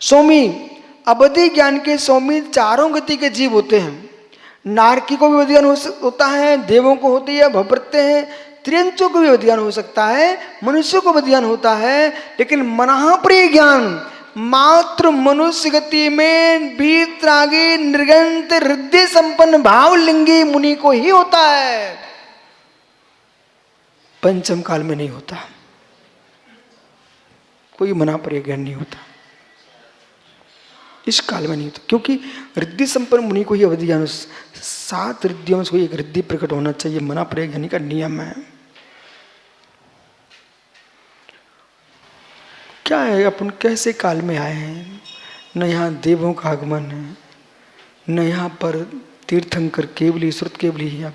स्वामी अवधि ज्ञान के स्वामी चारों गति के जीव होते हैं। नारकी को भी अवधि ज्ञान होता है, देवों को होती है, भवभृत्य है, त्रियंचों को भी अवधि ज्ञान हो सकता है, मनुष्यों को अवधि ज्ञान होता है। लेकिन मनःप्रिय ज्ञान मात्र मनुष्य गति में भी त्रागी निर्गंत हृदय संपन्न भावलिंगी मुनि को ही होता है, पंचम काल में नहीं होता। कोई मनःप्रिय ज्ञान नहीं होता, इस काल में नहीं होता, क्योंकि हृदय संपन्न मुनि को ही अवधि ज्ञान, 7 हृदयों में कोई एक हृदय प्रकट होना चाहिए, मनःप्रिय ज्ञानी का नियम है। क्या है, अपन कैसे काल में आए हैं, न यहाँ देवों का आगमन है, न यहाँ पर तीर्थंकर केवली श्रुत केवली है,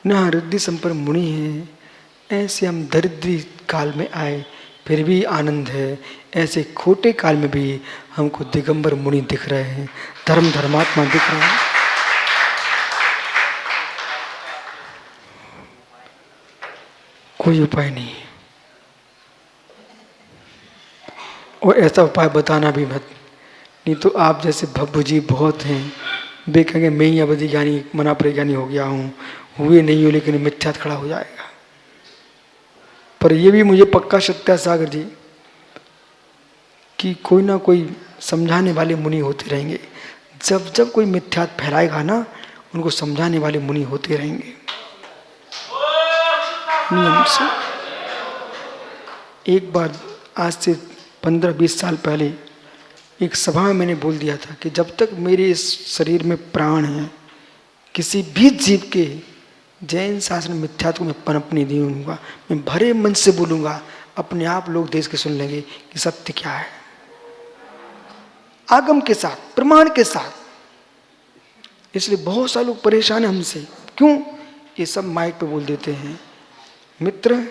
न हृदय संपन्न मुनि है। ऐसे हम दरिद्री काल में आए फिर भी आनंद है, ऐसे खोटे काल में भी हमको दिगंबर मुनि दिख रहे हैं, धर्म धर्मात्मा दिख रहे हैं। कोई उपाय नहीं है, और ऐसा उपाय बताना भी मत, नहीं तो आप जैसे भब्बू जी बहुत हैं, वे कहेंगे मैं ही अवधि ज्ञानी मनःप्रिय ज्ञानी हो गया हूँ, हुए नहीं हो लेकिन मिथ्यात खड़ा हो जाएगा। पर ये भी मुझे पक्का सत्य है सागर जी कि कोई ना कोई समझाने वाले मुनि होते रहेंगे। जब जब कोई मिथ्यात फैलाएगा ना, उनको समझाने वाले मुनि होते रहेंगे नियम से। एक बार आज से 15-20 साल पहले एक सभा में मैंने बोल दिया था कि जब तक मेरे इस शरीर में प्राण है, किसी भी जीव के जैन शास्त्र मिथ्यात्व को मैं पनप नहीं दूंगा। मैं भरे मन से बोलूंगा, अपने आप लोग देश के सुन लेंगे कि सत्य क्या है, आगम के साथ, प्रमाण के साथ। इसलिए बहुत सारे लोग परेशान हैं हमसे, क्यों? ये सब माइक पे बोल देते हैं। मित्र,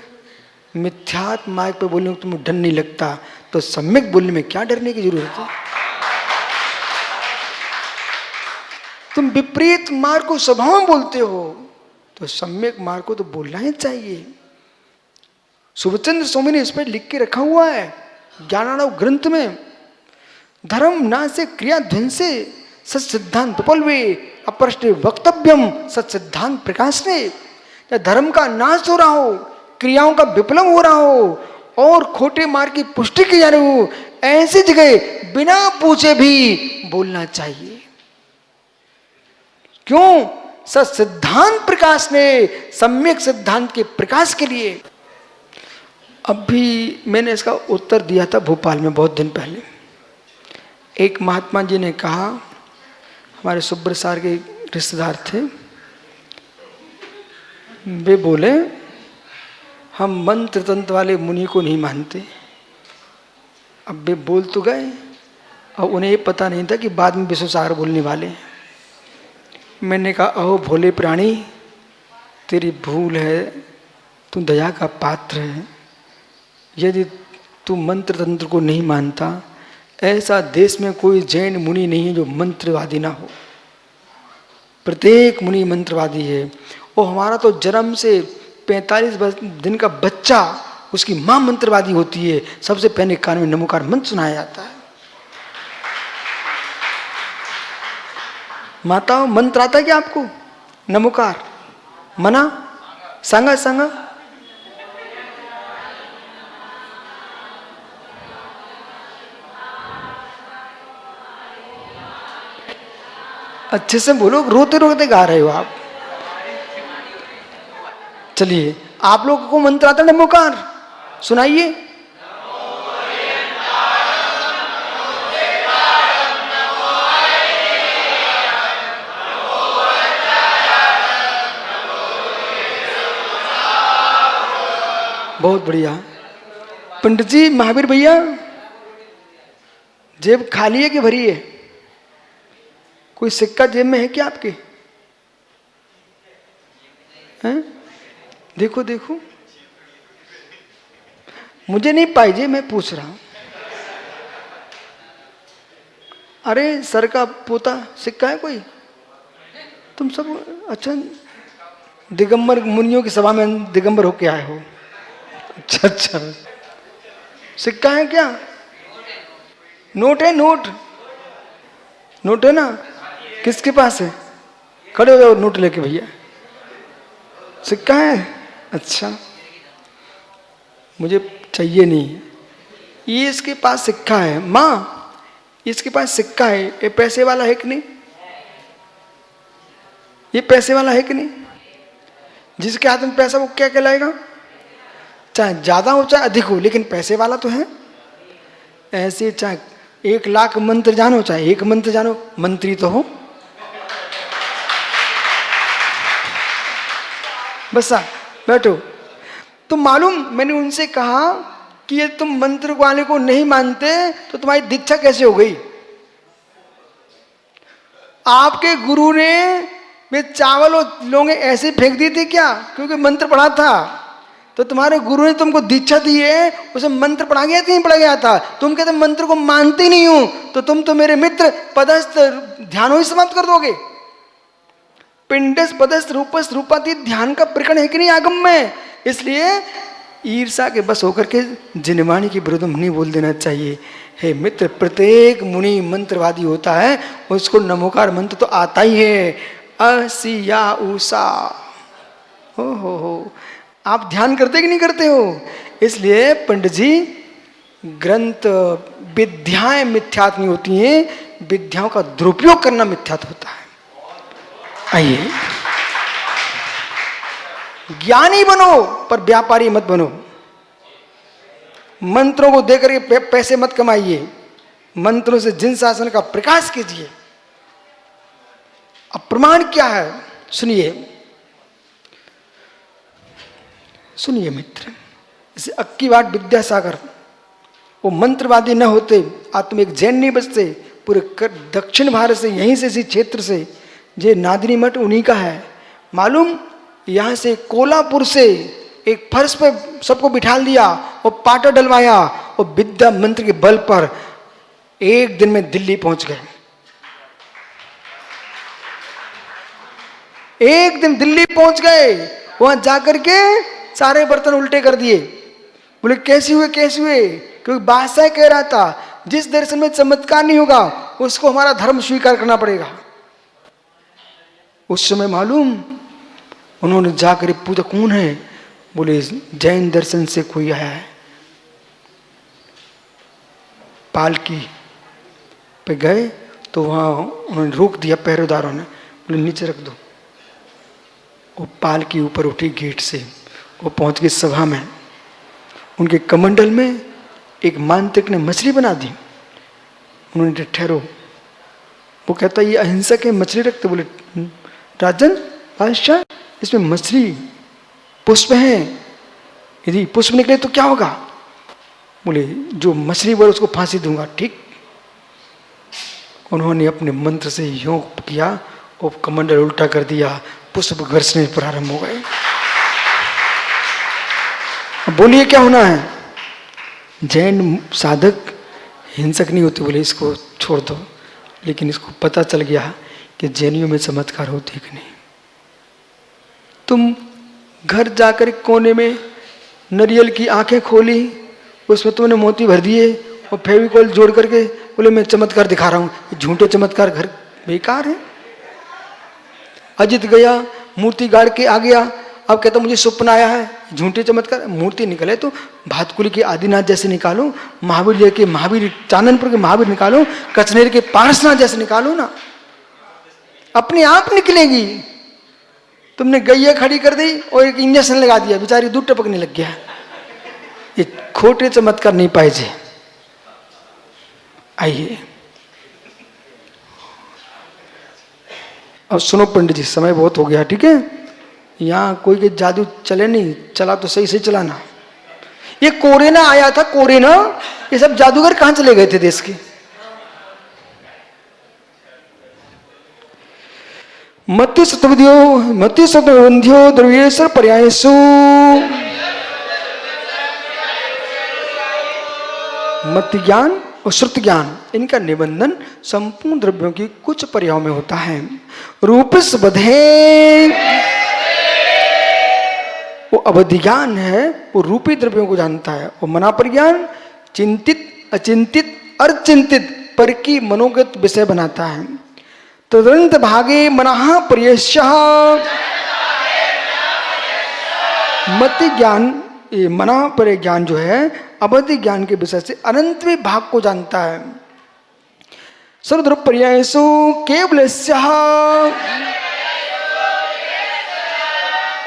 मिथ्यात माइक पे बोलने को तुम्हें डर नहीं लगता तो सम्यक बोलने में क्या डरने की जरूरत है? तुम विपरीत मार्ग को सभाओं में बोलते हो तो सम्यक मार्ग को तो बोलना ही चाहिए। सुभचंद्र स्वामी ने इस पर लिख के रखा हुआ है ज्ञानार्णव ग्रंथ में, धर्म ना से क्रिया ध्वंसे सत सिद्धांत पलवे अपृष्टे वक्तव्यम सत सिद्धांत प्रकाश ने। धर्म का नाश हो रहा हो, क्रियाओं का विप्लव हो रहा हो और खोटे मार्ग की पुष्टि की जा रही हो, ऐसी जगह बिना पूछे भी बोलना चाहिए। क्यों? सत सिद्धांत प्रकाश ने, सम्यक सिद्धांत के प्रकाश के लिए। अभी मैंने इसका उत्तर दिया था भोपाल में बहुत दिन पहले। एक महात्मा जी ने कहा, हमारे सुब्र सार के रिश्तेदार थे, वे बोले हम मंत्र तंत्र वाले मुनि को नहीं मानते। अब वे बोल तो गए और उन्हें ये पता नहीं था कि बाद में विश्व सागर बोलने वाले हैं। मैंने कहा, अहो भोले प्राणी, तेरी भूल है, तू दया का पात्र है। यदि तू मंत्र तंत्र को नहीं मानता, ऐसा देश में कोई जैन मुनि नहीं है जो मंत्रवादी ना हो। प्रत्येक मुनि मंत्रवादी है। और हमारा तो जन्म से 45 दिन का बच्चा, उसकी माँ मंत्रवादी होती है। सबसे पहले कान में नमोकार मंत्र सुनाया जाता है। माताओं, मंत्र आता है क्या आपको? नमोकार, मना, संगा संगा, अच्छे से बोलो, रोते रोते गा रहे हो आप। चलिए, आप लोगों को मंत्र आता है नमोकार, सुनाइए। बहुत बढ़िया। पंडित जी, महावीर भैया, जेब खाली है कि भरी है? कोई सिक्का जेब में है क्या आपके? हैं? देखो देखो, मुझे नहीं पाइजे, मैं पूछ रहा हूं। अरे सर का पोता सिक्का है कोई? तुम सब अच्छा दिगंबर मुनियों की सभा में दिगंबर होके आए हो। अच्छा अच्छा, सिक्का है क्या? नोट है, नोट, नोट है ना? किसके पास है? खड़े हो जाओ, नोट लेके भैया। सिक्का है? अच्छा, मुझे चाहिए नहीं। ये इसके पास सिक्का है माँ, इसके पास सिक्का है। ये पैसे वाला है कि नहीं? ये पैसे वाला है कि नहीं? जिसके हाथ में पैसा वो क्या कहलाएगा? चाहे ज्यादा हो चाहे अधिक हो, लेकिन पैसे वाला तो है। ऐसे चाहे 1,00,000 मंत्र जानो चाहे एक मंत्र जानो, मंत्री तो हो। बस बैठो। तो मालूम, मैंने उनसे कहा कि ये तुम मंत्र वाले को नहीं मानते तो तुम्हारी दीक्षा कैसे हो गई? आपके गुरु ने वे चावल और लौंगे ऐसे फेंक दी थी क्या क्योंकि मंत्र पढ़ा था? तो तुम्हारे गुरु ने तुमको दीक्षा दी है, उसे मंत्र पढ़ा गया कि नहीं पढ़ा गया था? तुम कहते मंत्र को मानते नहीं हूं, तो तुम तो मेरे मित्र पदस्थ ध्यान ही समाप्त कर दोगे। पिंडस पदस्थ रूपस्थ रूपातीत ध्यान का प्रकरण है कि नहीं आगम में? इसलिए ईर्षा के बस होकर के जिनवाणी के विरुद्ध नहीं बोल देना चाहिए। हे मित्र, प्रत्येक मुनि मंत्रवादी होता है, उसको नमोकार मंत्र तो आता ही है। असिया उषा हो। आप ध्यान करते कि नहीं करते हो? इसलिए पंडित जी, ग्रंथ विद्याएं मिथ्यात नहीं होती हैं, विद्याओं का दुरुपयोग करना मिथ्यात होता है। आइए, ज्ञानी बनो पर व्यापारी मत बनो। मंत्रों को देकर के पैसे मत कमाइए, मंत्रों से जिन शासन का प्रकाश कीजिए। अब प्रमाण क्या है? सुनिए मित्र, जैसे अक्की वाट विद्यासागर, वो मंत्रवादी न होते आज तुम एक जैन नहीं बचते। पूरे दक्षिण भारत से, यहीं से, इसी क्षेत्र से, जे नादिनी मठ उन्हीं का है। मालूम, यहां से कोल्हापुर से एक फर्श पे सबको बिठा लिया और पाटा डलवाया और विद्या मंत्र के बल पर एक दिन में दिल्ली पहुंच गए। एक दिन दिल्ली पहुंच गए, वहां जाकर के सारे बर्तन उल्टे कर दिए। बोले कैसे हुए, कैसे हुए? क्योंकि बादशाह कह रहा था जिस दर्शन में चमत्कार नहीं होगा उसको हमारा धर्म स्वीकार करना पड़ेगा। उस समय मालूम, उन्होंने जाकर पूछा कौन है? बोले जैन दर्शन से कोई आया है। पालकी पे गए तो वहां उन्होंने रोक दिया पहरेदारों ने, बोले नीचे रख दो। वो पालकी ऊपर उठी गेट से, वो पहुंच गई सभा में। उनके कमंडल में एक मांत्रिक ने मछली बना दी। उन्होंने ठहरो। वो कहता ये अहिंसक है, मछली रखते? बोले राजन बादशाह, इसमें मछली पुष्प है, यदि पुष्प निकले तो क्या होगा? बोले जो मछली बोले उसको फांसी दूंगा। ठीक। उन्होंने अपने मंत्र से योग किया और कमंडल उल्टा कर दिया, पुष्प घर्षण प्रारंभ हो गए। बोलिए क्या होना है? जैन साधक हिंसक नहीं होते। बोले इसको छोड़ दो। लेकिन इसको पता चल गया कि जैनियों में चमत्कार होते कि नहीं। तुम घर जाकर कोने में नारियल की आंखें खोली, उसमें तुमने मोती भर दिए और फेविकॉल जोड़ करके बोले मैं चमत्कार दिखा रहा हूं। झूठे चमत्कार घर बेकार है। अजित गया, मूर्ति गाड़ के आ गया, अब कहता मुझे सपना आया है। झूठे चमत्कार। मूर्ति निकले तो भातकुली के आदिनाथ जैसे निकालो, महावीर के महावीर, चांदनपुर के महावीर निकालो, कचनेर के पारसनाथ जैसे निकालो ना, अपने आप निकलेगी। तुमने गैया खड़ी कर दी और एक इंजेक्शन लगा दिया, बेचारी दूध टपकने लग गया। ये खोटे चमत्कार नहीं पाइजे। आइए अब सुनो पंडित जी, समय बहुत हो गया, ठीक है? यहाँ कोई के जादू चले नहीं, चला तो सही से चलाना। ये कोरेना आया था, कोरेना, ये सब जादूगर कहां चले गए थे देश के? मति सतबंध्यो द्रव्येश्वर पर्यायसु मत ज्ञान और श्रुत ज्ञान, इनका निबंधन संपूर्ण द्रव्यों की कुछ पर्यायों में होता है। रूपस बधे, वो अवधि ज्ञान है, वो रूपी द्रव्यों को जानता है। और मना पर ज्ञान चिंतित अचिंतित अर्चिंतित पर की मनोगत विषय बनाता है। तदंत भागे मनः पर्यस्यः, मति ज्ञान, ये मना पर ज्ञान जो है अवधि ज्ञान के विषय से अनंतवें भाग को जानता है। सर्वत्र पर्यायसु केवलस्यः,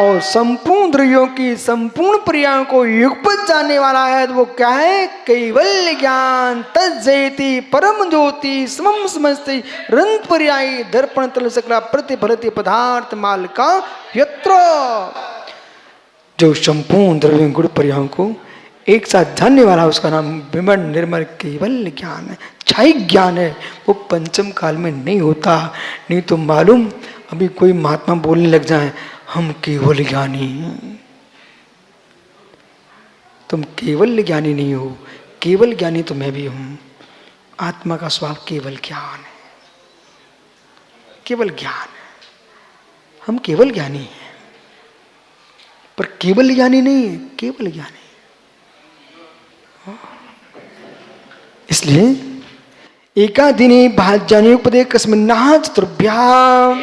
और संपूर्ण द्रव्यों की संपूर्ण पर्यायों को युगपत जानने वाला है, तो वो क्या है? कैवल्य ज्ञान। तज्जयति परम ज्योति समम समस्ति रंत पर्यायी दर्पण तल सकला प्रतिफलति पदार्थ माल का यत्र। जो संपूर्ण द्रव्य गुण पर्यायों को एक साथ जानने वाला, उसका नाम विमल निर्मल केवल ज्ञान है, क्षय ज्ञान है। वो पंचम काल में नहीं होता। नहीं तो मालूम अभी कोई महात्मा बोलने लग जाए हम केवल ज्ञानी हैं। तुम केवल ज्ञानी नहीं हो, केवल ज्ञानी तो मैं भी हूं। आत्मा का स्वभाव केवल ज्ञान है, केवल ज्ञान है। हम केवल ज्ञानी हैं, पर केवल ज्ञानी नहीं है, केवल ज्ञानी। इसलिए एकादिनी भाज्यानि उपदे कस्मिन्नाः चतुर्भ्याम्,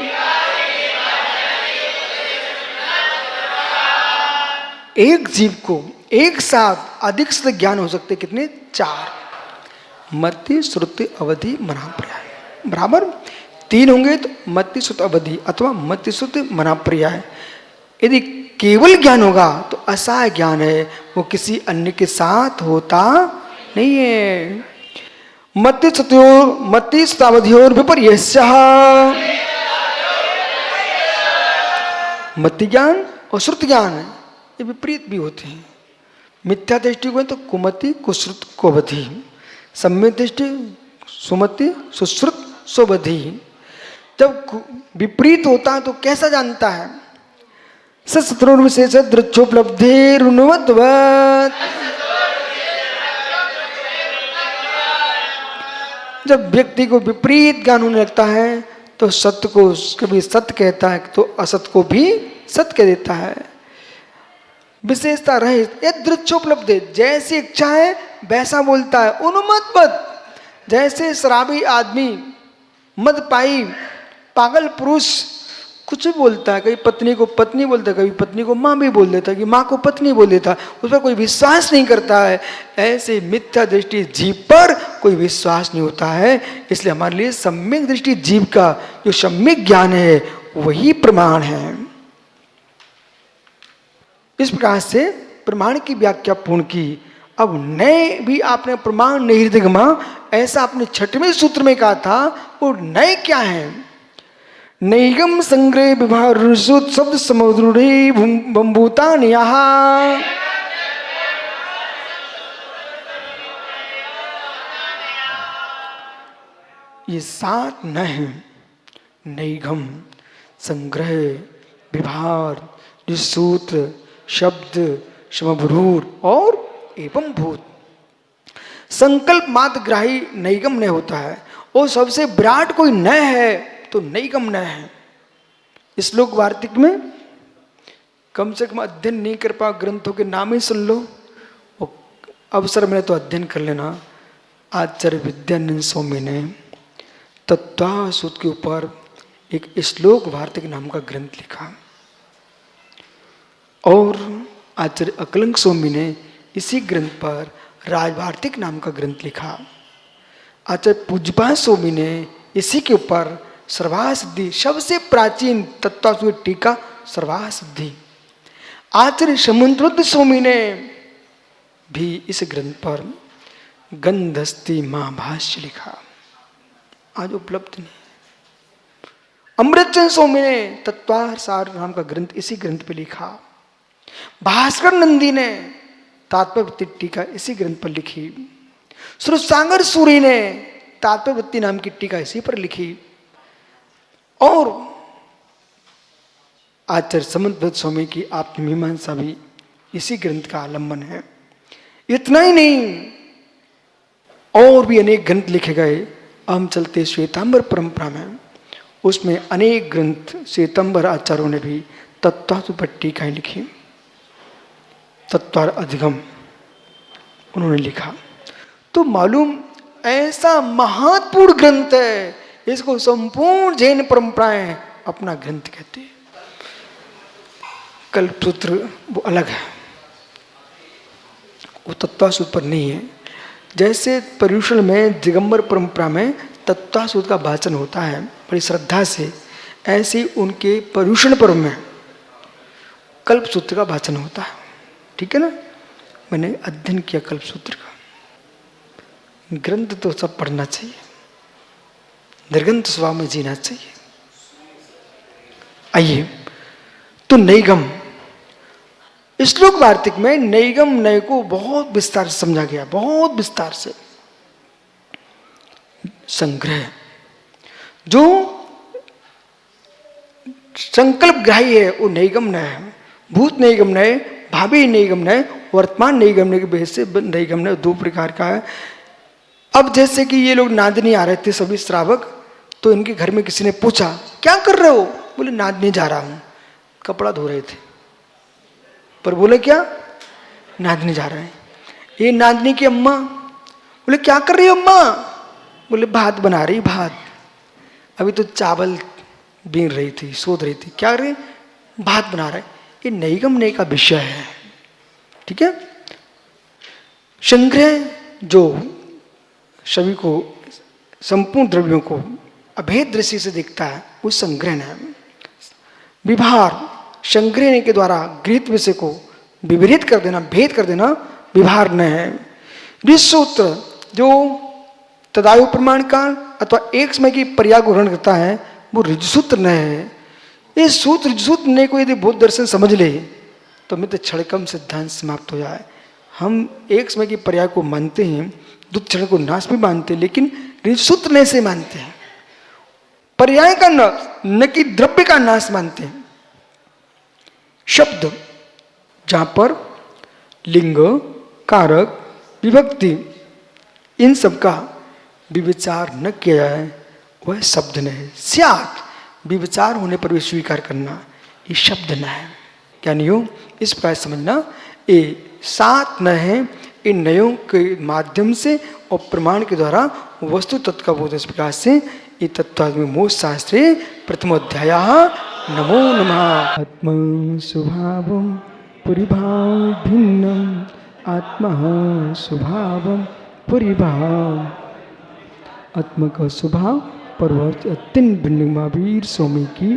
एक जीव को एक साथ अधिक से ज्ञान हो सकते कितने? 4। मति श्रुति अवधि मना पर्याय। बराबर 3 होंगे तो मति श्रुति अवधि अथवा मति श्रुति मना पर्याय। यदि केवल ज्ञान होगा तो असहाय ज्ञान है, वो किसी अन्य के साथ होता नहीं है। मति श्रुतावधियोर विपर्यस्यः, मति ज्ञान और श्रुति ज्ञान ये विपरीत भी होते हैं। मिथ्या दृष्टि को तो कुमति कुश्रुत कोवधि, सम्यक दृष्टि सुमति सुश्रुत स्वबधि। जब विपरीत होता है तो कैसा जानता है? सत्रुर्विशेष दृच्छोपलब्धिरुन्वद्वत्, जब व्यक्ति को विपरीत ज्ञान होने लगता है तो सत्य को कभी सत्य कहता है तो असत्य को भी सत्य कह देता है। विशेषता रहित दृच्छोपलब्धि, जैसी इच्छा है वैसा बोलता है। उन्मत्त, जैसे शराबी आदमी, मदपाई, पागल पुरुष कुछ भी बोलता है। कभी पत्नी को पत्नी बोलता है, कभी पत्नी को माँ भी बोल देता है, कि माँ को पत्नी बोल देता है, उस पर कोई विश्वास नहीं करता है। ऐसे मिथ्या दृष्टि जीव पर कोई विश्वास नहीं होता है। इसलिए हमारे लिए सम्यक दृष्टि जीव का जो सम्यक ज्ञान है वही प्रमाण है। इस प्रकार से प्रमाण की व्याख्या पूर्ण की। अब नए भी आपने प्रमाण निर्दिगमा, ऐसा आपने 6वें सूत्र में कहा था, वो नए क्या है? नैगम संग्रह विभार शब्द समुद्री बंभूतान यहाँ, ये 7 न हैं। नैगम, संग्रह, विभार, सूत्र, शब्द, समभ्रूर और एवं भूत। संकल्प मात्र ग्राही नैगम न होता है, और सबसे विराट कोई न है तो नैगम न है। इस श्लोक वार्तिक में कम से कम अध्ययन नहीं कर पाओ, ग्रंथों के नाम ही सुन लो, और अवसर मिले तो अध्ययन कर लेना। आचार्य विद्यानंद स्वामी ने तत्वासूत्र के ऊपर एक श्लोक वार्तिक नाम का ग्रंथ लिखा, और आचार्य अकलंक स्वामी ने इसी ग्रंथ पर राजवार्तिक नाम का ग्रंथ लिखा। आचार्य पूज्यपाद स्वामी ने इसी के ऊपर सर्वार्थ सिद्धि, सबसे प्राचीन तत्वासूत्र टीका सर्वार्थ सिद्धि। आचार्य समुद्रोक्त स्वामी ने भी इस ग्रंथ पर गंधस्थी महाभाष्य लिखा, आज उपलब्ध नहीं। अमृतचंद स्वामी ने तत्वासार नाम का ग्रंथ इसी ग्रंथ पे लिखा। भास्कर नंदी ने तात्पर्य टीका इसी ग्रंथ पर लिखी। सुरसागर सूरी ने तात्पर्य नाम की टीका इसी पर लिखी, और आचार्य समुद्र स्वामी की आत्ममीमांसा भी इसी ग्रंथ का आलंबन है। इतना ही नहीं, और भी अनेक ग्रंथ लिखे गए। हम चलते श्वेतांबर परंपरा में, उसमें अनेक ग्रंथ श्वेतांबर आचार्यों ने भी तत्वासूत्र पर टीकाएं लिखी। तत्वार अधिगम उन्होंने लिखा। तो मालूम ऐसा महत्वपूर्ण ग्रंथ है, इसको संपूर्ण जैन परंपराएं अपना ग्रंथ कहते हैं। कल्पसूत्र वो अलग है, वो तत्वासूत्र पर नहीं है। जैसे पर्युषण में दिगंबर परंपरा में तत्वासूत्र का वाचन होता है बड़ी श्रद्धा से, ऐसे उनके पर्युषण पर्व में कल्पसूत्र का वाचन होता है। ठीक है ना, मैंने अध्ययन किया कल्पसूत्र का। ग्रंथ तो सब पढ़ना चाहिए, निर्ग्रंथ स्वभाव में जीना चाहिए। आइए तो नैगम, श्लोक वार्तिक में नैगम नय को बहुत विस्तार से समझा गया, बहुत विस्तार से। संग्रह जो संकल्प ग्राही है वो नैगम नय है। भूत नैगम नय, भावी नैगम नय, वर्तमान नैगम नय के बेस से नैगम नय दो प्रकार का है। अब जैसे कि ये लोग नादनी आ रहे थे सभी श्रावक, तो इनके घर में किसी ने पूछा क्या कर रहे हो? बोले नादनी जा रहा हूं। कपड़ा धो रहे थे, पर बोले क्या? नादनी जा रहे हैं। ये नादनी की अम्मा बोले क्या कर रही हो अम्मा? बोले भात बना रही, भात। अभी तो चावल बीन रही थी, सोध रही थी, क्या कर रही? भात बना रहे। ये नैगम नय का विषय है। ठीक है, संग्रह जो सभी को, संपूर्ण द्रव्यों को अभेद दृष्टि से देखता है, वो संग्रह है। विभार, संग्रह के द्वारा गृहीत विषय को विपरीत कर देना, भेद कर देना, विभार न है। ऋषसूत्र जो तदायु प्रमाण का अथवा एक समय की पर्याय को ग्रहण करता है, वो ऋजसूत्र न है। इस सूत्र ऋजसूत्र ने को यदि बौद्ध दर्शन समझ ले तो मित्र क्षणकम सिद्धांत समाप्त हो जाए। हम एक समय की पर्याय को मानते हैं, दुख क्षण को नाश भी मानते हैं, लेकिन ऋजसूत्र ने से मानते हैं। पर्याय का न कि द्रव्य का नाश मानते हैं। शब्द जहां पर लिंग, कारक, विभक्ति इन सब का विविचार न किया जाए वह शब्द न है। स्यात्, विविचार होने पर भी स्वीकार करना, ये शब्द न है। क्या नहीं हो, इस प्रकार समझना। ये सात न है, इन नयों के माध्यम से और प्रमाण के द्वारा वस्तु तत्व का बोध। इस प्रकार से ये तत्वात्म मोक्ष शास्त्रे प्रथम अध्याय। नमो नमः। आत्मा स्वभावं परिभाव भिन्नम, आत्मा स्वभावं परिभाव। आत्मा का स्वभाव परवर्त अत्यंत भिन्न महावीर स्वामी की